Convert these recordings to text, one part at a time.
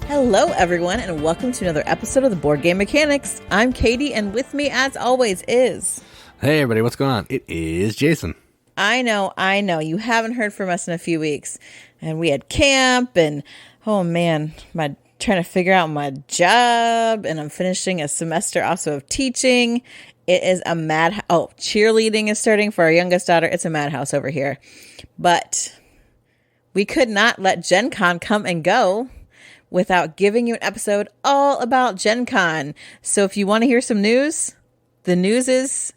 Hello, everyone, and welcome to another episode of the Board Game Mechanics. I'm Katie, and with me, as always, is... Hey, everybody, what's going on? It is Jason. I know. You haven't heard from us in a few weeks. And we had camp, and, oh, man, trying to figure out my job, and I'm finishing a semester also of teaching. It is a cheerleading is starting for our youngest daughter. It's a madhouse over here. But we could not let GenCon come and go without giving you an episode all about GenCon. So if you want to hear some news, the news is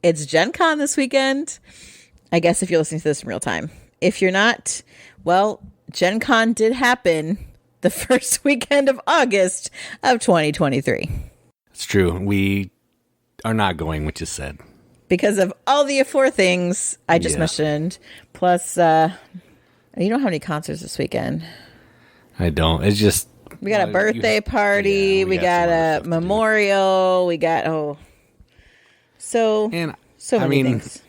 it's GenCon this weekend. I guess if you're listening to this in real time. If you're not, well, GenCon did happen the first weekend of August of 2023. It's true. We are not going, which is sad. Because of all the four things I just mentioned. Plus, you don't have any concerts this weekend. I don't. It's just... We got a birthday party. We got a memorial. We got, so many things.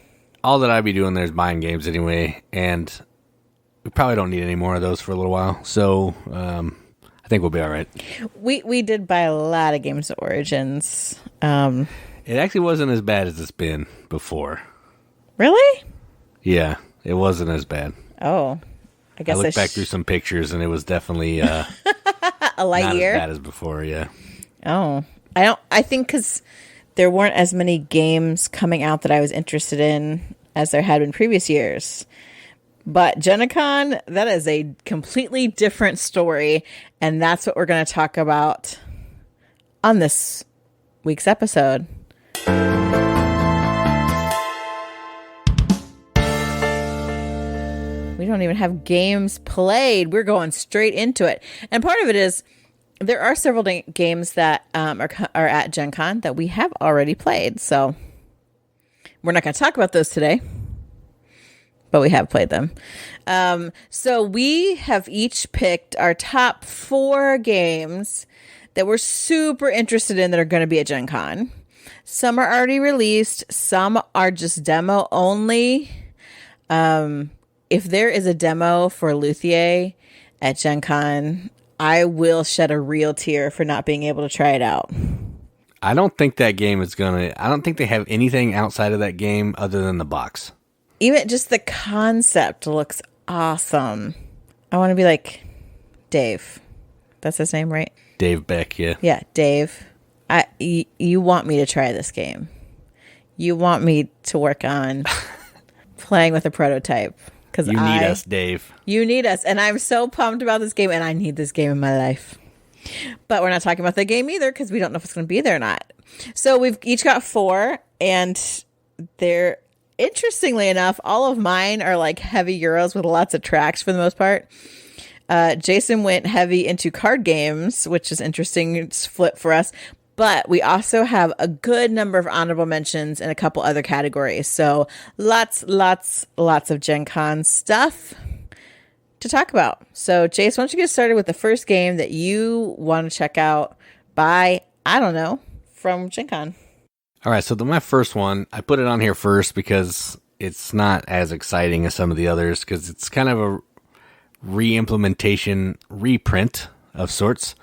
All that I'd be doing there is buying games anyway, and we probably don't need any more of those for a little while. So I think we'll be all right. We did buy a lot of games of Origins. It actually wasn't as bad as it's been before. Really? Yeah, it wasn't as bad. Oh. I looked back through some pictures, and it was definitely a light not year. As bad as before. Yeah. Oh, I think because there weren't as many games coming out that I was interested in as there had been previous years. But GenCon, that is a completely different story, and that's what we're going to talk about on this week's episode. We don't even have games played. We're going straight into it. And part of it is there are several games that are at GenCon that we have already played. So we're not going to talk about those today, but we have played them. So we have each picked our top 4 games that we're super interested in that are going to be at GenCon. Some are already released. Some are just demo only. If there is a demo for Luthier at GenCon, I will shed a real tear for not being able to try it out. I don't think that game is I don't think they have anything outside of that game other than the box. Even just the concept looks awesome. I want to be like Dave. That's his name, right? Dave Beck, yeah. Yeah, Dave. You want me to try this game. You want me to work on playing with a prototype. You need us, Dave. You need us. And I'm so pumped about this game, and I need this game in my life. But we're not talking about the game either, because we don't know if it's going to be there or not. So we've each got 4, and they're, interestingly enough, all of mine are like heavy Euros with lots of tracks for the most part. Jason went heavy into card games, which is interesting. It's flip for us. But we also have a good number of honorable mentions in a couple other categories. So lots of Gen Con stuff to talk about. So Jace, why don't you get started with the first game that you want to check out from Gen Con. All right, so my first one, I put it on here first because it's not as exciting as some of the others because it's kind of a re-implementation, reprint of sorts.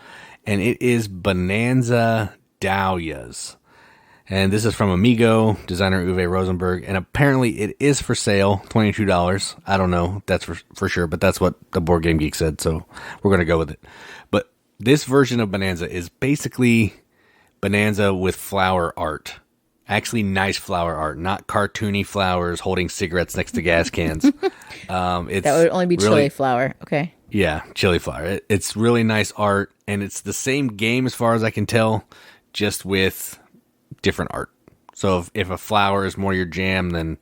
And it is Bohnanza Dahlias. And this is from Amigo, designer Uwe Rosenberg. And apparently it is for sale, $22. I don't know if that's for sure, but that's what the Board Game Geek said, so we're going to go with it. But this version of Bohnanza is basically Bohnanza with flower art. Actually nice flower art, not cartoony flowers holding cigarettes next to gas cans. That would only be chili flower. Okay. Yeah, chili flower. It's really nice art, and it's the same game as far as I can tell, just with different art. So if a flower is more your jam than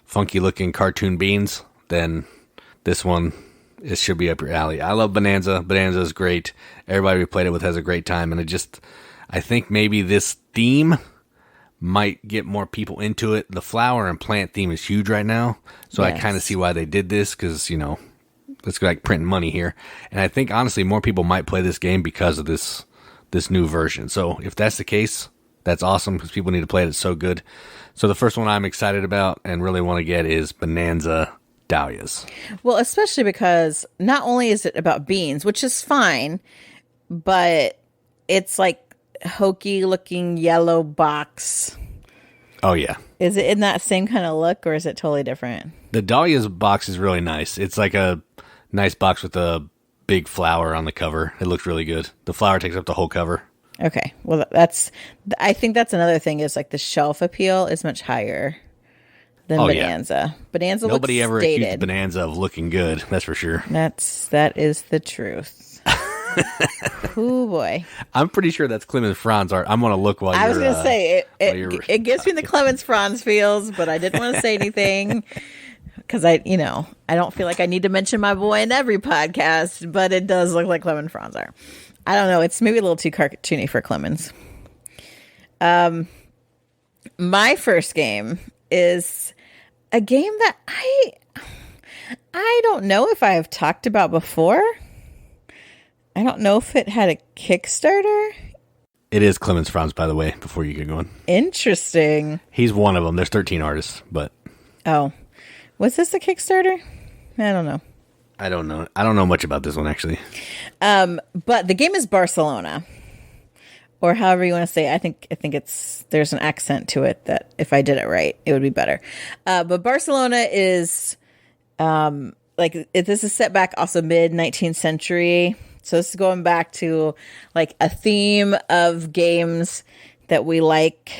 funky looking cartoon beans, then this one should be up your alley. I love Bohnanza. Bohnanza is great. Everybody we played it with has a great time, and I think maybe this theme might get more people into it. The flower and plant theme is huge right now, so yes. I kind of see why they did this, because, let's go like printing money here. And I think, honestly, more people might play this game because of this new version. So if that's the case, that's awesome, because people need to play it. It's so good. So the first one I'm excited about and really want to get is Bohnanza Dahlias. Well, especially because not only is it about beans, which is fine, but it's like hokey looking yellow box. Oh, yeah. Is it in that same kind of look, or is it totally different? The Dahlia's box is really nice. It's like a nice box with a big flower on the cover. It looks really good. The flower takes up the whole cover. Okay. Well, I think that's another thing is like the shelf appeal is much higher than Bohnanza. Yeah. Bohnanza Nobody looks ever dated. accused Bohnanza of looking good. That's for sure. That is the truth. Oh boy! I'm pretty sure that's Clemens Franz art. I'm gonna look while I was gonna say it gives me the talking. Clemens Franz feels, but I didn't want to say anything because I don't feel like I need to mention my boy in every podcast, but it does look like Clemens Franz art. I don't know. It's maybe a little too cartoony for Clemens. My first game is a game that I don't know if I have talked about before. I don't know if it had a Kickstarter. It is Clemens Franz, by the way, before you get going. Interesting. He's one of them. There's 13 artists, but... Oh. Was this a Kickstarter? I don't know. I don't know. I don't know much about this one, actually. But the game is Barcelona. Or however you want to say it. I think there's an accent to it that if I did it right, it would be better. But Barcelona is... this is set back also mid-19th century. So this is going back to like a theme of games that we like.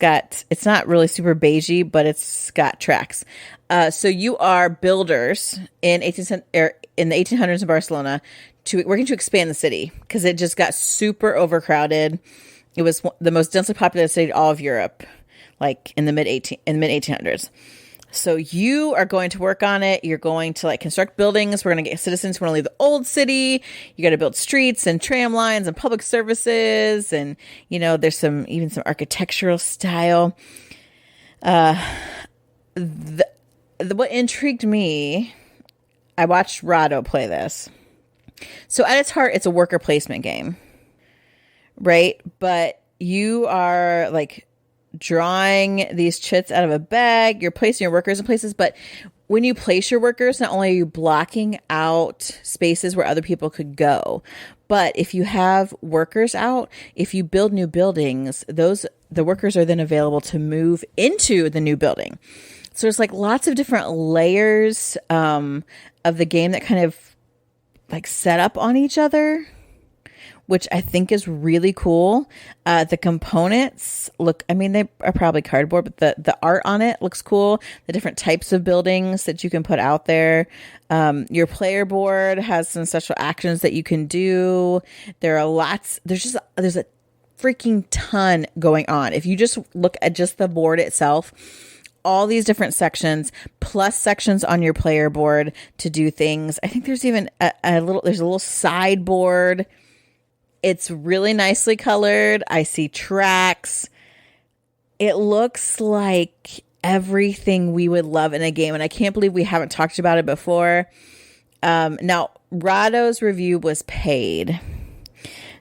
It's not really super beigey, but it's got tracks. So you are builders in the 1800s in Barcelona working to expand the city because it just got super overcrowded. It was the most densely populated city in all of Europe, like in the mid 1800s. So you are going to work on it. You're going to like construct buildings. We're going to get citizens who want to leave the old city. You got to build streets and tram lines and public services. And, there's even some architectural style. What intrigued me, I watched Rado play this. So at its heart, it's a worker placement game, right? But you are like drawing these chits out of a bag. You're placing your workers in places, but when you place your workers, not only are you blocking out spaces where other people could go, but if you have workers out, if you build new buildings, the workers are then available to move into the new building. So there's like lots of different layers of the game that kind of like set up on each other, which I think is really cool. The components they are probably cardboard, but the art on it looks cool. The different types of buildings that you can put out there. Your player board has some special actions that you can do. There are lots. There's a freaking ton going on. If you just look at just the board itself, all these different sections plus sections on your player board to do things. I think there's even there's a little sideboard. It's really nicely colored. I see tracks. It looks like everything we would love in a game, and I can't believe we haven't talked about it before. Now, Rado's review was paid.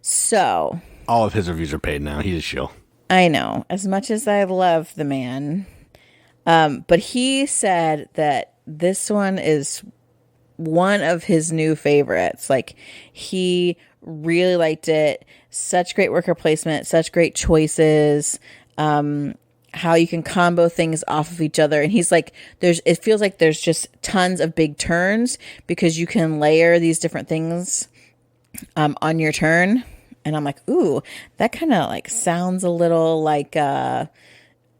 So... all of his reviews are paid now. He's a shill. I know. As much as I love the man. But he said that this one is one of his new favorites. Like, he really liked it. Such great worker placement, such great choices, how you can combo things off of each other. And he's like, it feels like there's just tons of big turns because you can layer these different things on your turn. And I'm like, ooh, that kind of like sounds a little like a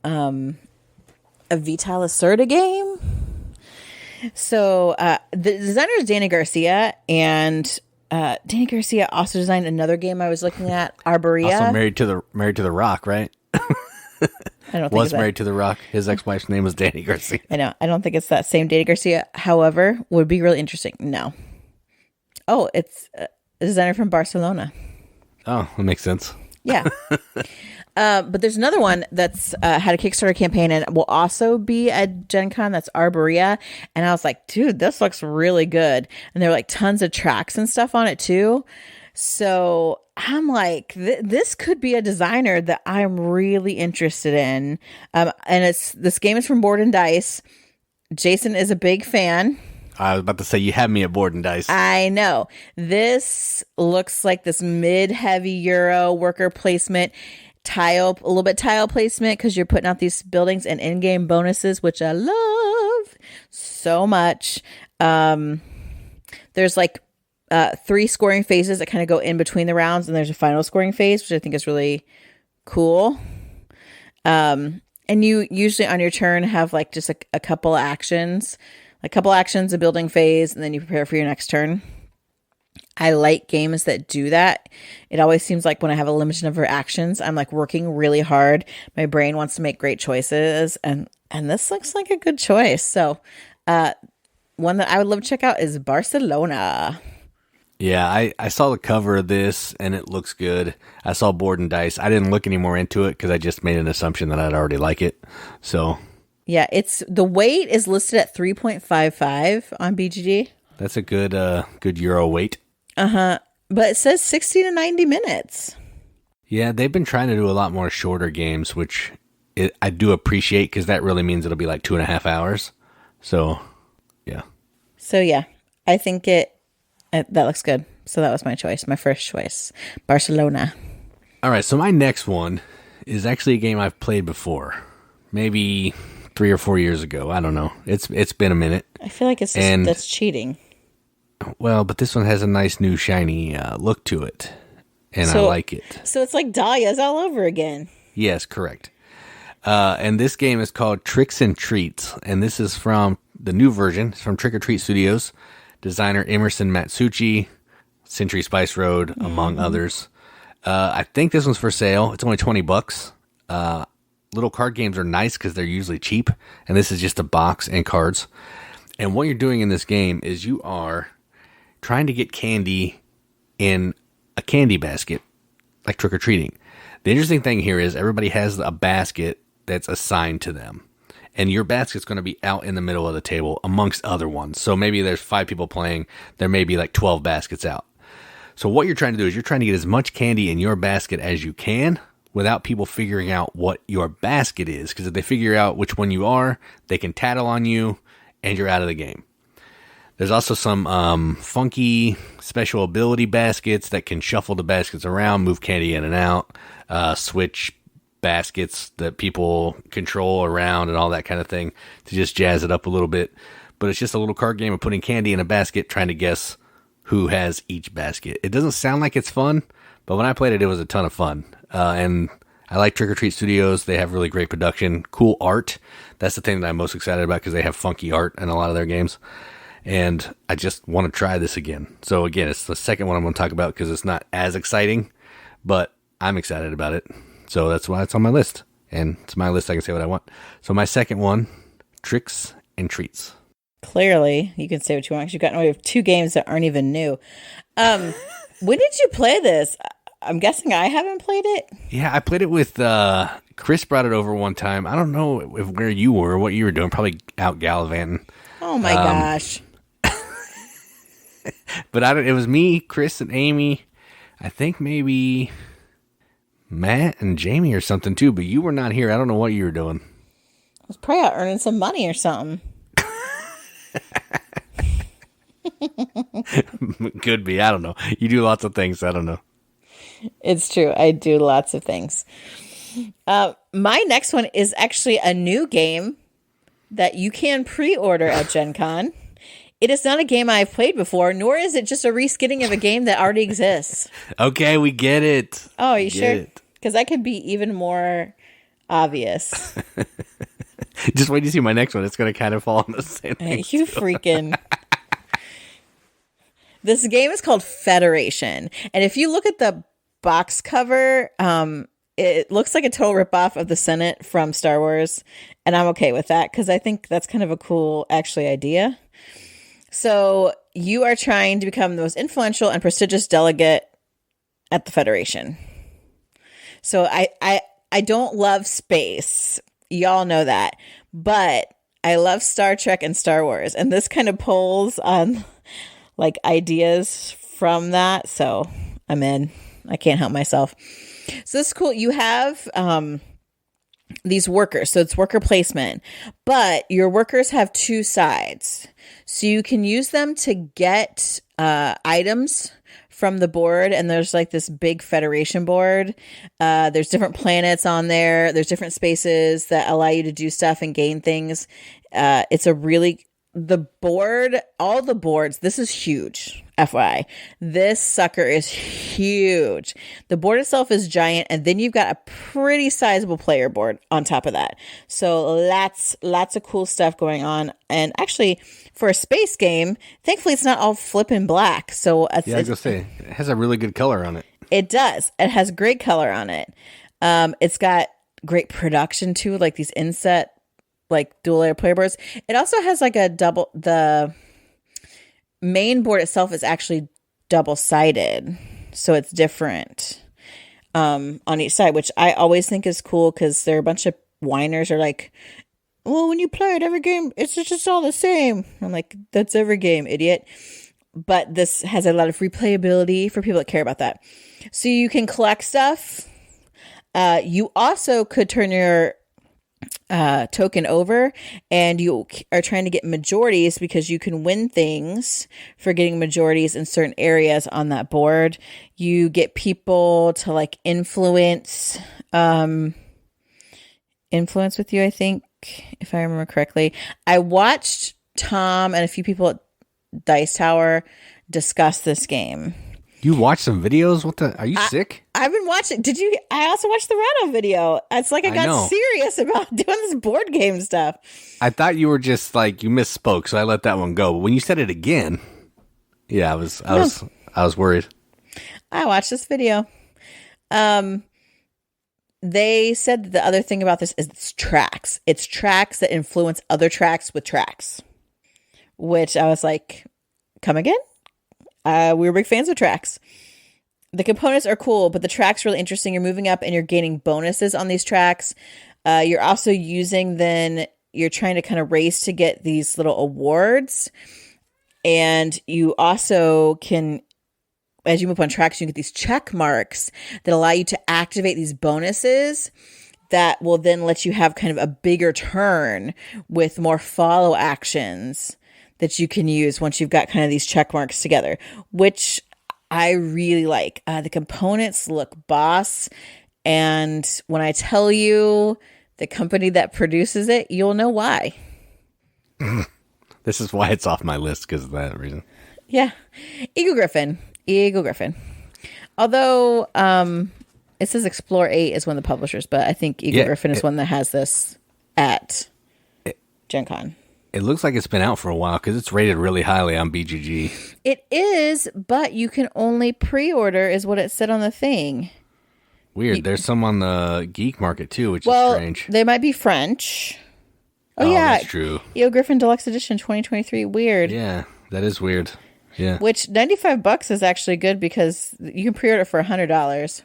Vital Lacerda game. So the designer is Danny Garcia, and Danny Garcia also designed another game I was looking at, Arborea. Also married to the Rock, right? I don't think was married to the Rock. His ex-wife's name was Danny Garcia. I know. I don't think it's that same Danny Garcia. However, would be really interesting. No. Oh, it's a designer from Barcelona. Oh, that makes sense. Yeah. But there's another one that's had a Kickstarter campaign and will also be at GenCon. That's Arborea. And I was like, dude, this looks really good. And there were like tons of tracks and stuff on it too. So I'm like, this could be a designer that I'm really interested in. And this game is from Board and Dice. Jason is a big fan. I was about to say, you have me at board and dice. I know. This looks like this mid-heavy Euro worker placement, a little bit tile placement, because you're putting out these buildings and in-game bonuses, which I love so much. There's like 3 scoring phases that kind of go in between the rounds, and there's a final scoring phase, which I think is really cool. And you usually on your turn have like just a couple actions. A couple actions, a building phase, and then you prepare for your next turn. I like games that do that. It always seems like when I have a limited number of actions, I'm like working really hard. My brain wants to make great choices, and this looks like a good choice. So one that I would love to check out is Barcelona. Yeah, I saw the cover of this, and it looks good. I saw board and dice. I didn't look any more into it because I just made an assumption that I'd already like it. So... yeah, the weight is listed at 3.55 on BGG. That's a good Euro weight. But it says 60 to 90 minutes. Yeah, they've been trying to do a lot more shorter games, which I do appreciate because that really means it'll be like 2.5 hours. So, yeah. So, yeah, I think that looks good. So that was my choice, my first choice, Barcelona. All right, so my next one is actually a game I've played before. Maybe 3 or 4 years ago. I don't know. It's been a minute. I feel like that's cheating. Well, but this one has a nice new shiny look to it, and I like it. So it's like Dahlias all over again. Yes, correct. And this game is called Tricks and Treats, and this is from the new version. It's from Trick or Treat Studios. Designer Emerson Matsuuchi, Century Spice Road, among others. I think this one's for sale. It's only $20. Little card games are nice because they're usually cheap, and this is just a box and cards. And what you're doing in this game is you are trying to get candy in a candy basket, like trick-or-treating. The interesting thing here is everybody has a basket that's assigned to them, and your basket's going to be out in the middle of the table amongst other ones. So maybe there's 5 people playing. There may be like 12 baskets out. So what you're trying to do is you're trying to get as much candy in your basket as you can without people figuring out what your basket is. Because if they figure out which one you are, they can tattle on you, and you're out of the game. There's also some funky special ability baskets that can shuffle the baskets around, move candy in and out, switch baskets that people control around and all that kind of thing to just jazz it up a little bit. But it's just a little card game of putting candy in a basket, trying to guess who has each basket. It doesn't sound like it's fun, but when I played it, it was a ton of fun. And I like Trick or Treat Studios. They have really great production, cool art. That's the thing that I'm most excited about because they have funky art in a lot of their games. And I just want to try this again. So again, it's the second one I'm going to talk about because it's not as exciting, but I'm excited about it. So that's why it's on my list. And it's my list. I can say what I want. So my second one, Tricks and Treats. Clearly, you can say what you want because you've gotten away with 2 games that aren't even new. When did you play this? I'm guessing I haven't played it. Yeah, I played it with Chris. Brought it over one time. I don't know where you were, what you were doing. Probably out gallivanting. Oh my gosh! But it was me, Chris, and Amy. I think maybe Matt and Jamie or something too. But you were not here. I don't know what you were doing. I was probably out earning some money or something. Could be. I don't know. You do lots of things. I don't know. It's true. I do lots of things. My next one is actually a new game that you can pre-order at GenCon. It is not a game I've played before, nor is it just a reskinning of a game that already exists. Okay, we get it. Oh, are you sure? Because that could be even more obvious. Just wait to see my next one. It's going to kind of fall on the same thing. You freaking... This game is called Federation. And if you look at the box cover, it looks like a total ripoff of the Senate from Star Wars. And I'm okay with that because I think that's kind of a cool, idea. So you are trying to become the most influential and prestigious delegate at the Federation. So I don't love space. Y'all know that. But I love Star Trek and Star Wars. And this kind of pulls on ideas from that. So I'm in. I can't help myself. So this is cool. You have these workers. So it's worker placement, but your workers have two sides. So you can use them to get items from the board, and there's like this big Federation board. There's different planets on there. There's different spaces that allow you to do stuff and gain things. It's a really, the board, all the boards, this is huge. FYI, this sucker is huge. The board itself is giant, and then you've got a pretty sizable player board on top of that. So lots of cool stuff going on. And actually, for a space game, thankfully it's not all flipping black. So I was gonna say it has a really good color on it. It does. It has great color on it. It's got great production too, like these inset, like dual layer player boards. It also has like the main board itself is actually double-sided, so it's different on each side, which I always think is cool because there are a bunch of whiners are like, well, when you play it every game, it's just all the same. I'm like, that's every game, idiot. But this has a lot of replayability for people that care about that. So you can collect stuff. You also could turn your token over, and you are trying to get majorities because you can win things for getting majorities in certain areas on that board. You get people to like influence with you, I think, if I remember correctly. I watched Tom and a few people at Dice Tower discuss this game. You watched some videos? What the? Are you sick? I've been watching. Did you? I also watched the Rado video. It's like I got serious about doing this board game stuff. I thought you were just like, you misspoke, so I let that one go. But when you said it again, yeah, I was worried. I watched this video. They said that the other thing about this is it's tracks. It's tracks that influence other tracks with tracks, which I was like, come again? We were big fans of tracks. The components are cool, but the track's really interesting. You're moving up and you're gaining bonuses on these tracks. You're also you're trying to kind of race to get these little awards. And you also can, as you move on tracks, you get these check marks that allow you to activate these bonuses that will then let you have kind of a bigger turn with more follow actions that you can use once you've got kind of these check marks together, which I really like. The components look boss. And when I tell you the company that produces it, you'll know why. This is why it's off my list, because of that reason. Yeah. Eagle-Gryphon. Although it says Explore 8 is one of the publishers, but I think Eagle-Gryphon is one that has this at GenCon. It looks like it's been out for a while because it's rated really highly on BGG. It is, but you can only pre-order is what it said on the thing. Weird. There's some on the geek market too, which is strange. They might be French. Oh yeah, that's true. Eagle-Gryphon Deluxe Edition 2023. Weird. Yeah, that is weird. Yeah. Which $95 is actually good because you can pre-order for $100.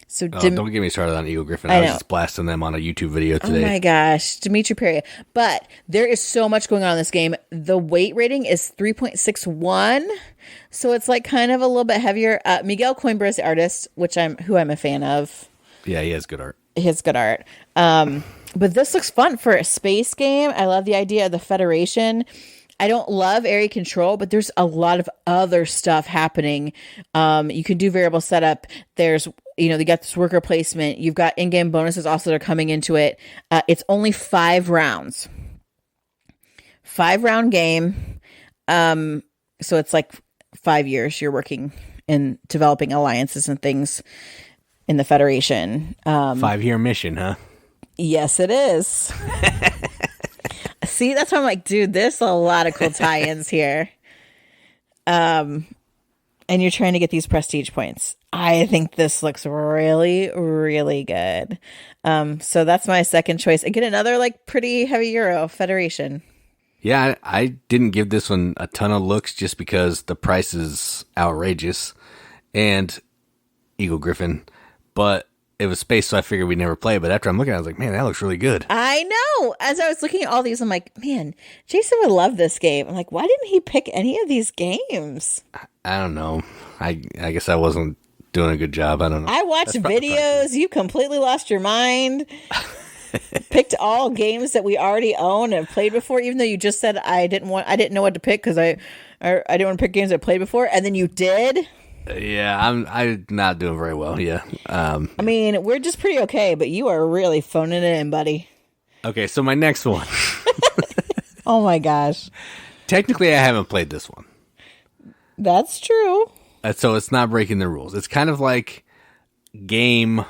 So don't get me started on Eagle-Gryphon. I was just blasting them on a YouTube video today. Oh my gosh, Dimitri Perrier. But there is so much going on in this game. The weight rating is 3.61, so it's like kind of a little bit heavier. Miguel Coimbra is the artist, who I'm a fan of. Yeah, he has good art. But this looks fun for a space game. I love the idea of the Federation. I don't love area control, but there's a lot of other stuff happening. You can do variable setup. There's, you got this worker placement. You've got in-game bonuses also that are coming into it. It's only 5 rounds. 5-round game. So it's like 5 years you're working in developing alliances and things in the Federation. 5-year mission, huh? Yes, it is. See, that's why I'm like, dude, there's a lot of cool tie-ins here. And you're trying to get these prestige points. I think this looks really, really good. So that's my second choice. Again, another like pretty heavy Euro Federation. Yeah, I didn't give this one a ton of looks just because the price is outrageous. And Eagle-Gryphon. But it was space, so I figured we'd never play. But after I'm looking at it, I was like, man, that looks really good. I know. As I was looking at all these, I'm like, man, Jason would love this game. I'm like, why didn't he pick any of these games? I don't know. I guess I wasn't doing a good job. I don't know. I watched videos. You completely lost your mind. picked all games that we already own and played before, even though you just said I didn't know what to pick because I didn't want to pick games I played before, and then you did. Yeah, I'm not doing very well. Yeah. I mean, we're just pretty okay, but you are really phoning it in, buddy. Okay, so my next one. Oh my gosh. Technically, I haven't played this one. That's true. So it's not breaking the rules. It's kind of like game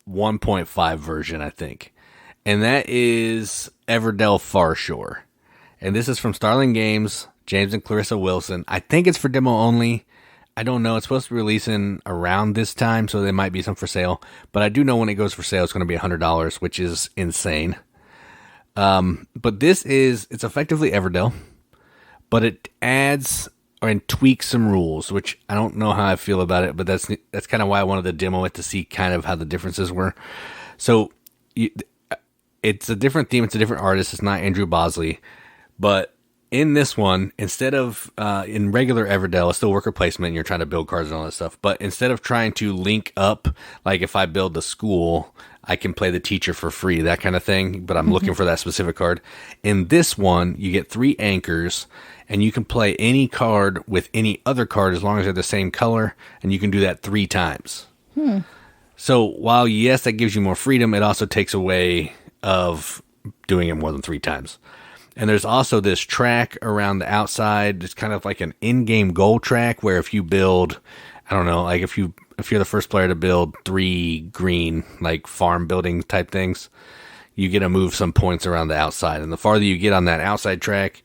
1.5 version, I think. And that is Everdell Farshore. And this is from Starling Games, James and Clarissa Wilson. I think it's for demo only. I don't know. It's supposed to be releasing around this time, so there might be some for sale. But I do know when it goes for sale, it's going to be $100, which is insane. But it's effectively Everdell, but it adds and tweaks some rules, which I don't know how I feel about it, but that's kind of why I wanted to demo it to see kind of how the differences were. So it's a different theme. It's a different artist. It's not Andrew Bosley, but in this one, instead of in regular Everdell, it's still worker placement and you're trying to build cards and all that stuff. But instead of trying to link up, like if I build the school, I can play the teacher for free, that kind of thing. But I'm looking for that specific card. In this one, you get 3 anchors and you can play any card with any other card as long as they're the same color. And you can do that 3 times. So while, yes, that gives you more freedom, it also takes away of doing it more than 3 times. And there's also this track around the outside. It's kind of like an in-game goal track where if you build, I don't know, like if you're the first player to build 3 green, like farm building type things, you get to move some points around the outside. And the farther you get on that outside track,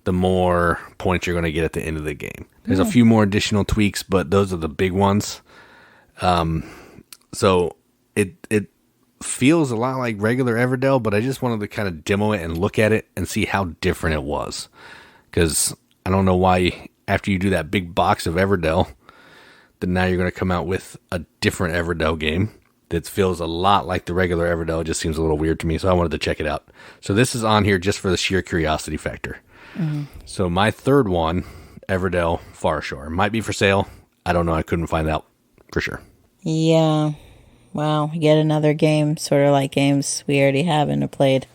the more points you're going to get at the end of the game. There's a few more additional tweaks, but those are the big ones. So it feels a lot like regular Everdell, but I just wanted to kind of demo it and look at it and see how different it was. Because I don't know why after you do that big box of Everdell, that now you're going to come out with a different Everdell game that feels a lot like the regular Everdell. It just seems a little weird to me, so I wanted to check it out. So this is on here just for the sheer curiosity factor. So my third one, Everdell Farshore, might be for sale. I don't know. I couldn't find out for sure. Yeah. Wow. Yet another game, sort of like games we already have and have played.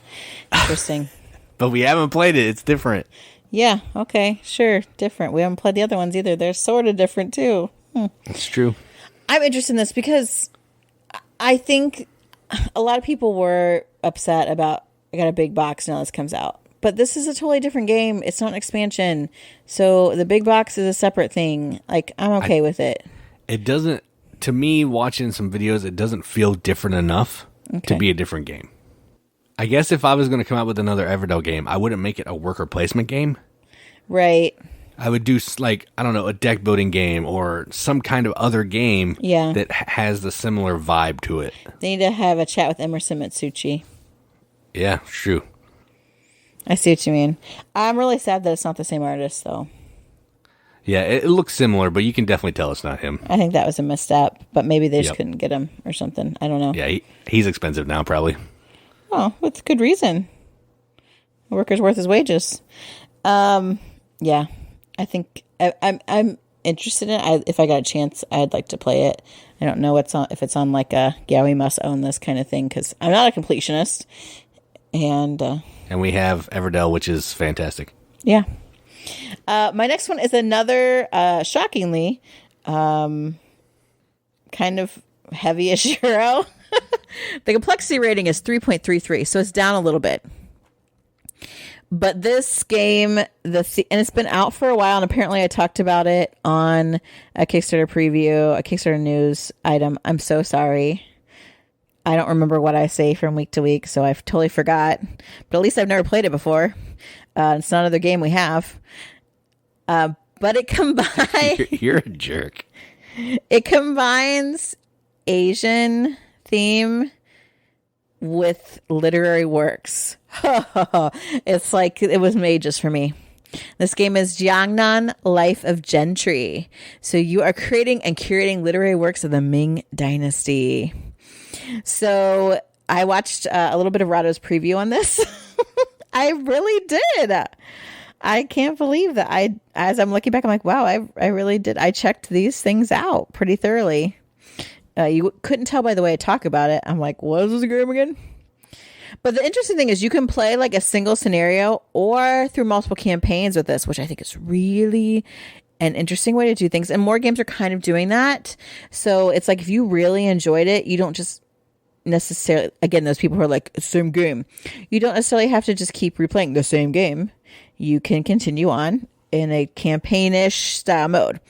Interesting. But we haven't played it. It's different. Yeah. Okay. Sure. Different. We haven't played the other ones either. They're sort of different too. That's true. I'm interested in this because I think a lot of people were upset about I got a big box now this comes out. But this is a totally different game. It's not an expansion. So the big box is a separate thing. Like, I'm okay with it. It doesn't, to me, watching some videos, it doesn't feel different enough to be a different game. I guess if I was going to come out with another Everdell game, I wouldn't make it a worker placement game. Right. I would do, like, I don't know, a deck building game or some kind of other game that has the similar vibe to it. They need to have a chat with Emerson Matsuuchi. Yeah, true. I see what you mean. I'm really sad that it's not the same artist, though. Yeah, it looks similar, but you can definitely tell it's not him. I think that was a misstep, but maybe they just couldn't get him or something. I don't know. Yeah, he's expensive now, probably. Oh, with good reason. A worker's worth his wages. Yeah, I think I'm interested in it. If I got a chance, I'd like to play it. I don't know if it's on like a, we must own this kind of thing, because I'm not a completionist. And we have Everdell, which is fantastic. Yeah. My next one is another, shockingly, kind of heavy-ish hero. The complexity rating is 3.33, so it's down a little bit. But this game, and it's been out for a while, and apparently I talked about it on a Kickstarter preview, a Kickstarter news item. I'm so sorry. I don't remember what I say from week to week, so I've totally forgot. But at least I've never played it before. It's not another game we have. But it combines... You're a jerk. It combines Asian theme with literary works. It's like it was made just for me. This game is Jiangnan, Life of Gentry. So you are creating and curating literary works of the Ming Dynasty. So I watched a little bit of Rado's preview on this. I really did. I can't believe that. As I'm looking back, I'm like, wow, I really did. I checked these things out pretty thoroughly. You couldn't tell by the way I talk about it. I'm like, what is this game again? But the interesting thing is you can play like a single scenario or through multiple campaigns with this, which I think is really an interesting way to do things. And more games are kind of doing that. So it's like if you really enjoyed it, you don't just necessarily, again, those people who are like, same game. You don't necessarily have to just keep replaying the same game. You can continue on in a campaign-ish style mode.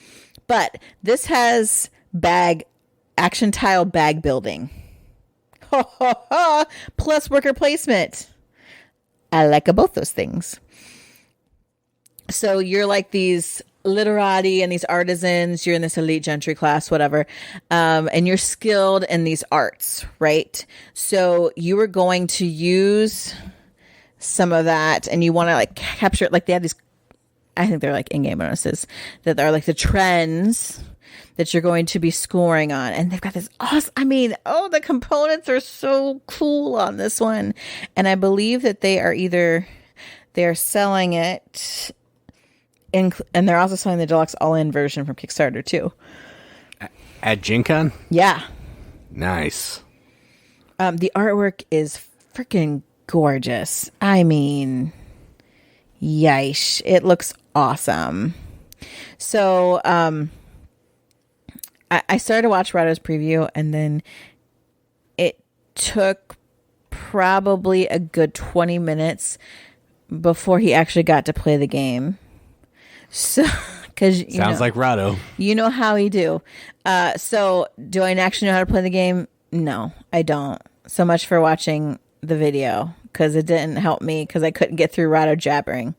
But this has action tile bag building. Plus worker placement. I like both those things. So you're like these literati and these artisans. You're in this elite gentry class, whatever. And you're skilled in these arts, right? So you are going to use some of that and you want to like capture it. Like they have these, I think they're like in-game bonuses that are like the trends that you're going to be scoring on. And they've got this awesome, the components are so cool on this one. And I believe that they're selling it and they're also selling the deluxe all-in version from Kickstarter too. At GenCon? Yeah. Nice. The artwork is freaking gorgeous. Yish. It looks awesome. So, I started to watch Rado's preview and then it took probably a good 20 minutes before he actually got to play the game. So, because sounds like Rado. You know how he do. So, do I actually know how to play the game? No, I don't. So much for watching the video because it didn't help me because I couldn't get through Rado jabbering.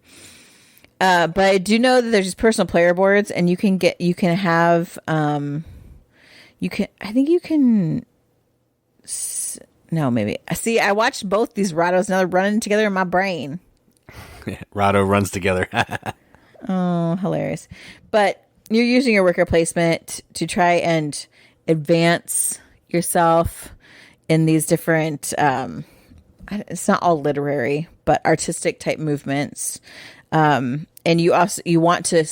But I do know that there's these personal player boards, and I think you can. No, maybe. See, I watched both these Rados. Now they're running together in my brain. Rado runs together. Oh, hilarious. But you're using your worker placement to try and advance yourself in these different, it's not all literary, but artistic type movements. And you want to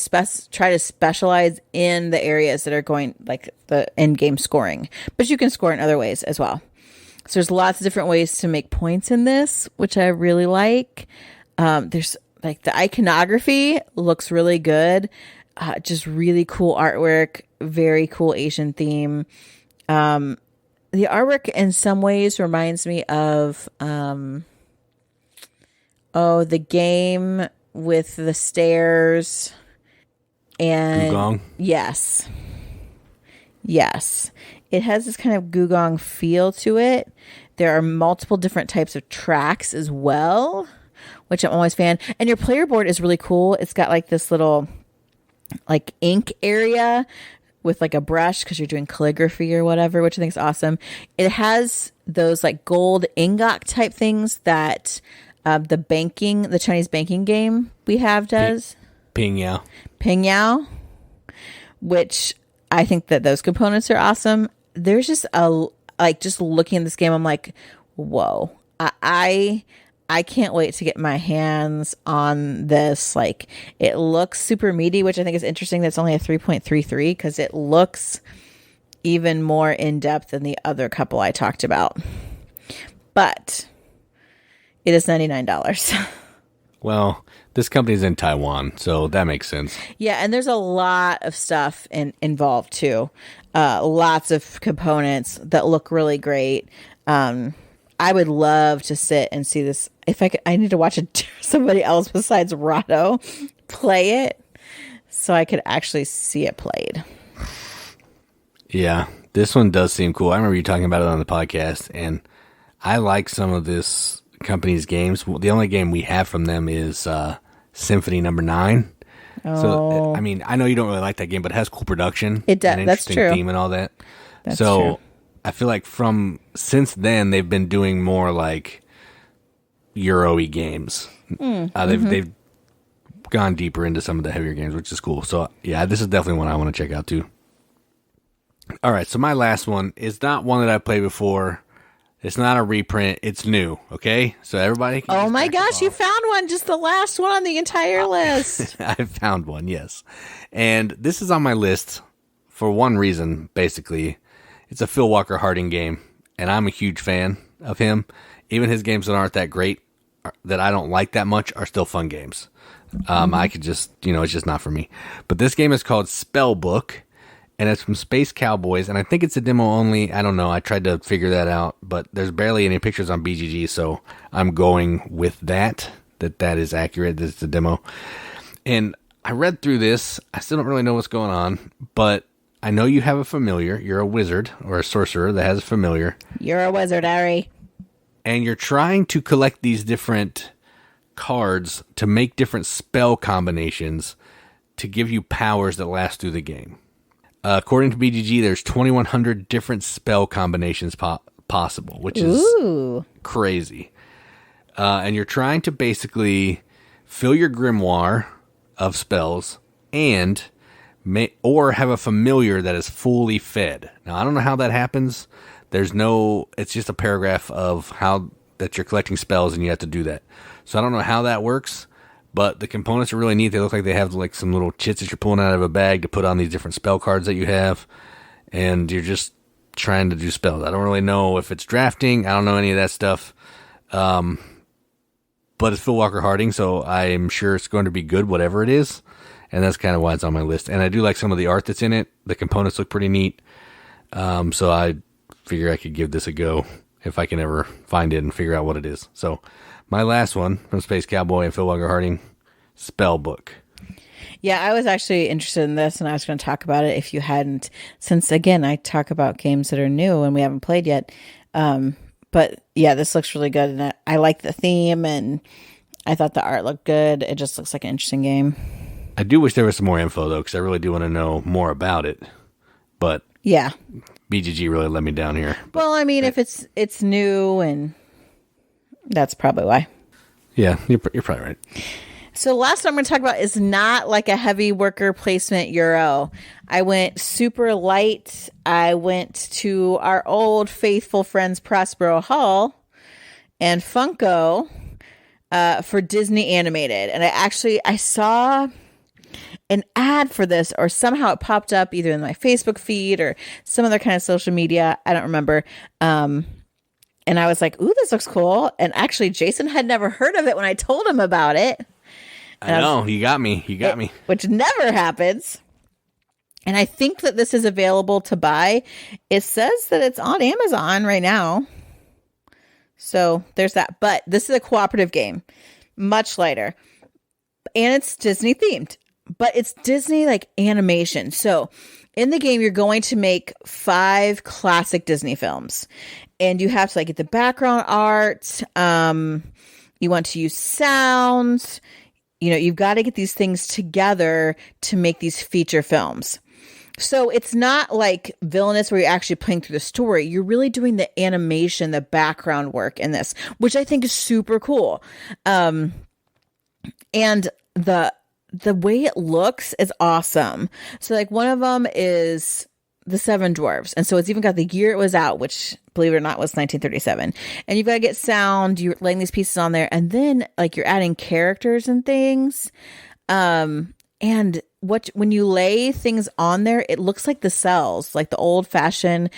try to specialize in the areas that are going like the end game scoring, but you can score in other ways as well. So there's lots of different ways to make points in this, which I really like. There's like the iconography looks really good. Just really cool artwork, very cool Asian theme. The artwork in some ways reminds me of, the game with the stairs and Gugong. Yes. It has this kind of Gugong feel to it. There are multiple different types of tracks as well, which I'm always a fan. And your player board is really cool. It's got like this little like ink area with like a brush because you're doing calligraphy or whatever, which I think is awesome. It has those like gold ingot type things that the Chinese banking game we have does. Ping Yao, which I think that those components are awesome. There's just just looking at this game, I'm like, whoa, I can't wait to get my hands on this. Like, it looks super meaty, which I think is interesting. That's only a 3.33 because it looks even more in depth than the other couple I talked about. But it is $99. Well, this company's in Taiwan, so that makes sense. Yeah, and there's a lot of stuff involved too. Lots of components that look really great. I would love to sit and see this. If I could, I need to watch somebody else besides Rado play it so I could actually see it played. Yeah, this one does seem cool. I remember you talking about it on the podcast, and I like some of this company's games. The only game we have from them is Symphony Number 9. Oh. So, I mean, I know you don't really like that game, but it has cool production. It does. An That's interesting true. theme and all that. That's so, true. I feel like since then, they've been doing more like Euro-y games. They've gone deeper into some of the heavier games, which is cool. So, yeah, this is definitely one I want to check out too. All right, so my last one is not one that I played before. It's not a reprint. It's new, okay? So everybody can... Oh my gosh, you found one. Just the last one on the entire list. I found one, yes. And this is on my list for one reason, basically. It's a Phil Walker Harding game, and I'm a huge fan of him. even his games that aren't that great, that I don't like that much, are still fun games. I could just, it's just not for me. But this game is called Spellbook, and it's from Space Cowboys, and I think it's a demo only. I don't know. I tried to figure that out, but there's barely any pictures on BGG, so I'm going with that is accurate. This is a demo. And I read through this. I still don't really know what's going on, but I know you have a familiar. You're a wizard or a sorcerer that has a familiar. You're a wizard, Ari. And you're trying to collect these different cards to make different spell combinations to give you powers that last through the game. According to BGG, there's 2,100 different spell combinations possible, which is crazy. And you're trying to basically fill your grimoire of spells and or have a familiar that is fully fed. Now, I don't know how that happens. It's just a paragraph of how that you're collecting spells and you have to do that. So I don't know how that works, but the components are really neat. They look like they have like some little chits that you're pulling out of a bag to put on these different spell cards that you have, and you're just trying to do spells. I don't really know if it's drafting. I don't know any of that stuff. But it's Phil Walker Harding, so I'm sure it's going to be good, whatever it is. And that's kind of why it's on my list. And I do like some of the art that's in it. The components look pretty neat. So I figure I could give this a go if I can ever find it and figure out what it is. So my last one from Space Cowboy and Phil Walker Harding, Spellbook. Yeah, I was actually interested in this, and I was going to talk about it if you hadn't, since, again, I talk about games that are new and we haven't played yet. But, yeah, this looks really good, and I like the theme, and I thought the art looked good. It just looks like an interesting game. I do wish there was some more info, though, because I really do want to know more about it. But yeah, BGG really let me down here. Well, I mean, if it's new, and that's probably why. Yeah, you're probably right. So the last one I'm going to talk about is not like a heavy worker placement Euro. I went super light. I went to our old faithful friends Prospero Hall and Funko for Disney Animated. And I saw an ad for this, or somehow it popped up either in my Facebook feed or some other kind of social media. I don't remember. And I was like, ooh, this looks cool. And actually, Jason had never heard of it when I told him about it. I know, you got me. Which never happens. And I think that this is available to buy. It says that it's on Amazon right now. So there's that. But this is a cooperative game. Much lighter. And it's Disney themed. But it's Disney like animation. So in the game, you're going to make 5 classic Disney films. And you have to like get the background art. You want to use sounds. You've got to get these things together to make these feature films. So it's not like Villainous where you're actually playing through the story. You're really doing the animation, the background work in this, which I think is super cool. And the way it looks is awesome. So like one of them is the 7 Dwarfs. And so it's even got the year it was out, which, believe it or not, was 1937. And you've got to get sound, you're laying these pieces on there, and then like you're adding characters and things. And when you lay things on there, it looks like the cells, like the old fashioned,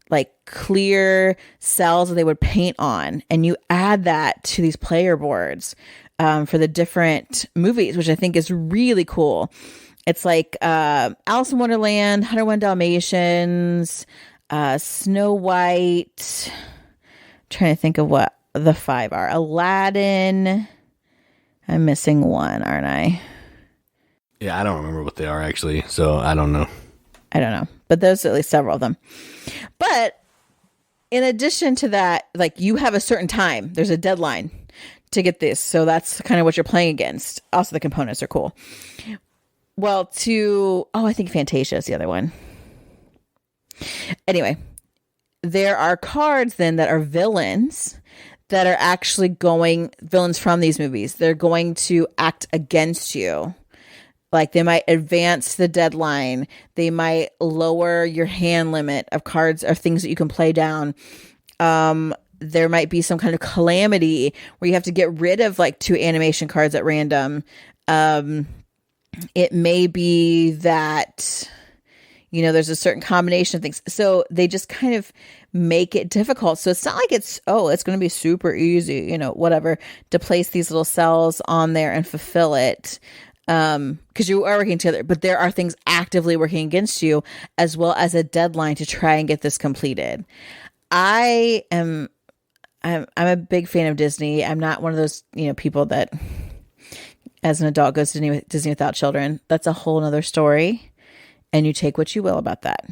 like clear cells that they would paint on. And you add that to these player boards for the different movies, which I think is really cool. It's like Alice in Wonderland, 101 Dalmatians, Snow White. Trying to think of what the 5 are. Aladdin. I'm missing one, aren't I? Yeah, I don't remember what they are actually, so I don't know. But there's at least several of them. But in addition to that, like you have a certain time. There's a deadline to get this. So that's kind of what you're playing against. Also, the components are cool. Well, I think Fantasia is the other one. Anyway, there are cards then that are villains that are actually villains from these movies. They're going to act against you. Like they might advance the deadline. They might lower your hand limit of cards or things that you can play down. There might be some kind of calamity where you have to get rid of like 2 animation cards at random. It may be that, there's a certain combination of things. So they just kind of make it difficult. So it's not like it's going to be super easy, whatever, to place these little cells on there and fulfill it. Because you are working together, but there are things actively working against you, as well as a deadline to try and get this completed. I'm a big fan of Disney. I'm not one of those, people that as an adult goes to Disney without children. That's a whole nother story. And you take what you will about that.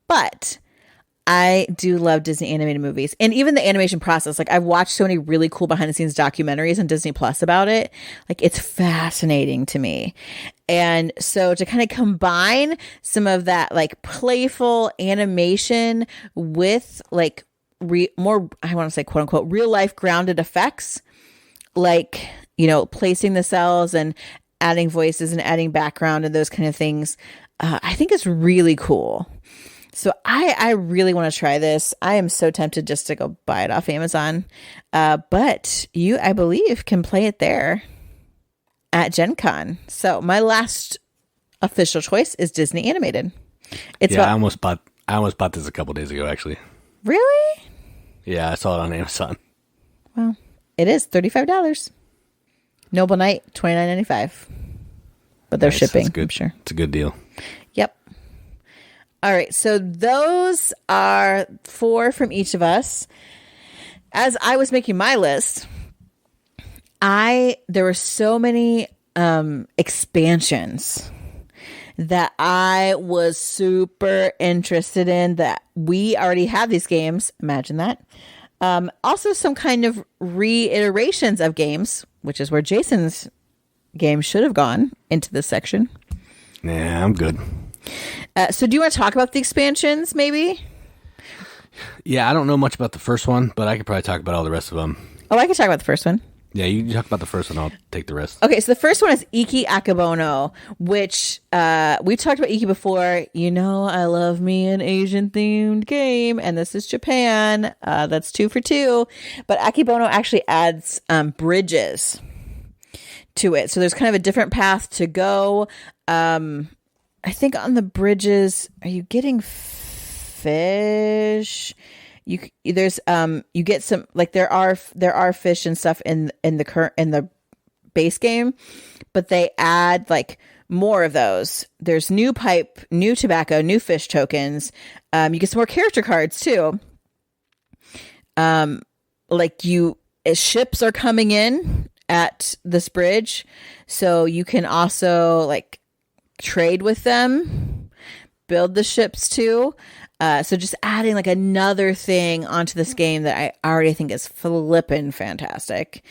But I do love Disney animated movies, and even the animation process. Like, I've watched so many really cool behind the scenes documentaries on Disney Plus about it. Like, it's fascinating to me. And so to kind of combine some of that like playful animation with like more, I want to say quote unquote, real life grounded effects, like, placing the cells and adding voices and adding background and those kind of things. I think it's really cool. So I really want to try this. I am so tempted just to go buy it off Amazon. But you, I believe, can play it there at GenCon. So my last official choice is Disney animated. I almost bought this a couple days ago, actually. Really? Yeah, I saw it on Amazon. Well, it is $35. Noble Knight, $29.95. But they're shipping, I'm sure. It's a good deal. Yep. All right, so those are 4 from each of us. As I was making my list, there were so many expansions that I was super interested in, that we already have these games. Imagine that. Also some kind of reiterations of games, which is where Jason's game should have gone into this section. Yeah, I'm good. So do you want to talk about the expansions, maybe? Yeah, I don't know much about the first one, but I could probably talk about all the rest of them. Oh, I can talk about the first one. Yeah, you talk about the first one. I'll take the rest. Okay, so the first one is Iki Akebono, which we've talked about Iki before. I love me an Asian-themed game, and this is Japan. That's 2 for 2. But Akebono actually adds bridges to it. So there's kind of a different path to go. I think on the bridges, are you getting fish? You get some, like, there are fish and stuff in the base game, but they add like more of those. There's new pipe, new tobacco, new fish tokens. You get some more character cards too. Ships are coming in at this bridge, so you can also like trade with them, build the ships too. So just adding like another thing onto this game that I already think is flippin' fantastic.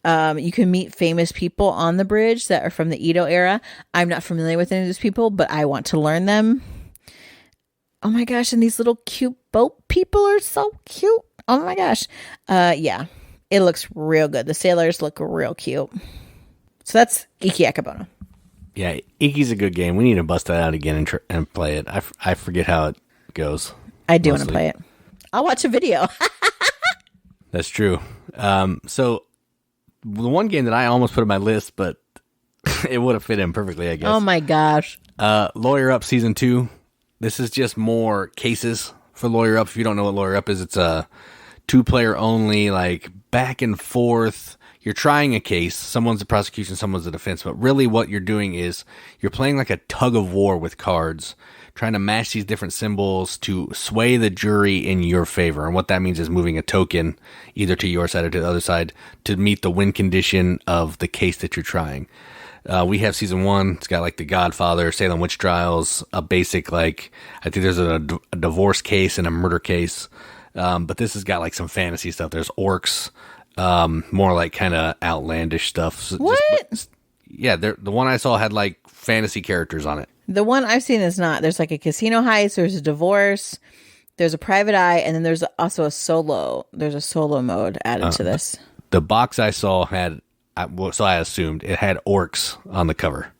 You can meet famous people on the bridge that are from the Edo era. I'm not familiar with any of those people, but I want to learn them. Oh my gosh, and these little cute boat people are so cute. Oh my gosh. Yeah, it looks real good. The sailors look real cute. So that's Iki Akebono. Yeah, Iki's a good game. We need to bust that out again and play it. I forget how it goes. I do want to play it. I'll watch a video. That's true. So the one game that I almost put on my list, but it would have fit in perfectly, I guess. Oh my gosh. Lawyer Up Season 2. This is just more cases for Lawyer Up. If you don't know what Lawyer Up is, it's a 2-player only, like back and forth. You're trying a case. Someone's the prosecution, someone's the defense. But really what you're doing is you're playing like a tug of war with cards, trying to match these different symbols to sway the jury in your favor. And what that means is moving a token either to your side or to the other side to meet the win condition of the case that you're trying. We have Season 1. It's got like The Godfather, Salem Witch Trials, a basic, like, I think there's a divorce case and a murder case. But this has got like some fantasy stuff. There's orcs. More like kind of outlandish stuff. So what? The one I saw had like fantasy characters on it. The one I've seen is not. There's like a casino heist. There's a divorce. There's a private eye, and then there's also a solo. There's a solo mode added to this. The box I saw had, so I assumed it had orcs on the cover,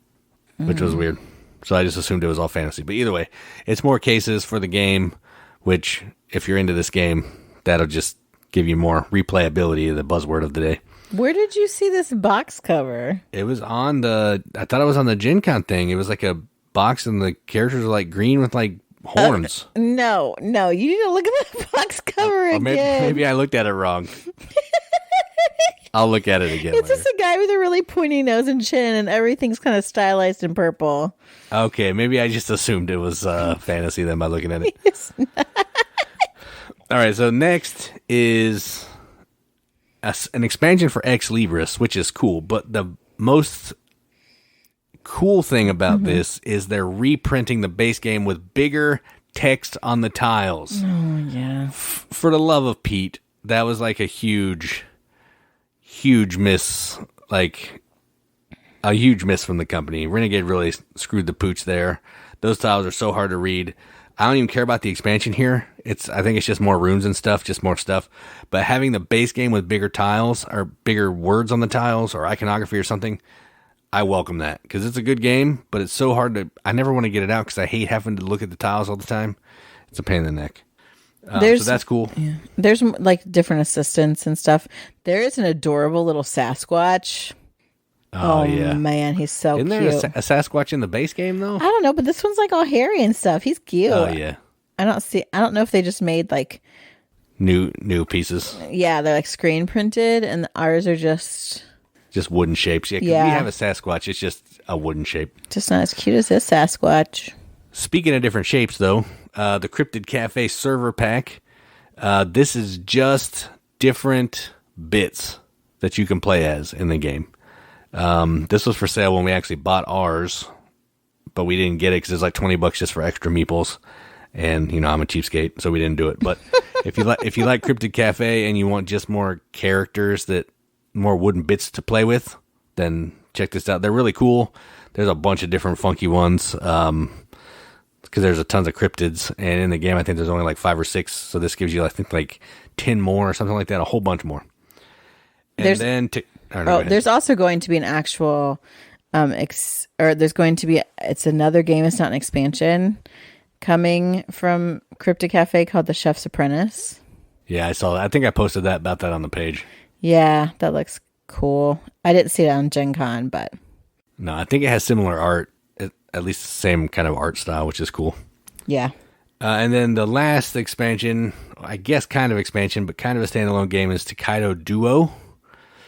which was weird. So I just assumed it was all fantasy. But either way, it's more cases for the game, which if you're into this game, that'll just give you more replayability, the buzzword of the day. Where did you see this box cover? It was on I thought it was on the GenCon thing. It was like a box and the characters are like green with like horns. No, you need to look at the box cover again. Maybe I looked at it wrong. I'll look at it again. It's just a guy with a really pointy nose and chin, and everything's kind of stylized in purple. Okay, maybe I just assumed it was fantasy then by looking at it. It's not. All right, so next is an expansion for Ex Libris, which is cool. But the most cool thing about this is they're reprinting the base game with bigger text on the tiles. Oh, yeah. For the love of Pete, that was like a huge miss, like a huge miss from the company. Renegade really screwed the pooch there. Those tiles are so hard to read. I don't even care about the expansion here. I think it's just more runes and stuff, just more stuff. But having the base game with bigger tiles or bigger words on the tiles or iconography or something, I welcome that because it's a good game, but it's so hard to. I never want to get it out because I hate having to look at the tiles all the time. It's a pain in the neck. So that's cool. Yeah. There's like different assistants and stuff. There is an adorable little Sasquatch. Oh yeah, man, he's so cute. Isn't there a Sasquatch in the base game though? I don't know, but this one's like all hairy and stuff. He's cute. Oh yeah. I don't know if they just made like new pieces. Yeah, they're like screen printed, and ours are just wooden shapes. Yeah, 'cause we have a Sasquatch. It's just a wooden shape. Just not as cute as this Sasquatch. Speaking of different shapes, though, the Cryptid Cafe server pack. This is just different bits that you can play as in the game. This was for sale when we actually bought ours, but we didn't get it because it's like $20 just for extra meeples. And I'm a cheapskate, so we didn't do it. But if you like Cryptid Cafe and you want just more characters more wooden bits to play with, then check this out. They're really cool. There's a bunch of different funky ones. Because there's a tons of cryptids, and in the game I think there's only like 5 or 6. So this gives you I think like 10 more or something like that, a whole bunch more. And there's also going to be an actual it's another game. It's not an expansion coming from Cryptid Cafe called The Chef's Apprentice. Yeah, I saw that. I think I posted about that on the page. Yeah, that looks cool. I didn't see it on GenCon, but no, I think it has similar art, at least the same kind of art style, which is cool. Yeah. And then the last expansion, I guess kind of expansion, but kind of a standalone game is Tokaido Duo.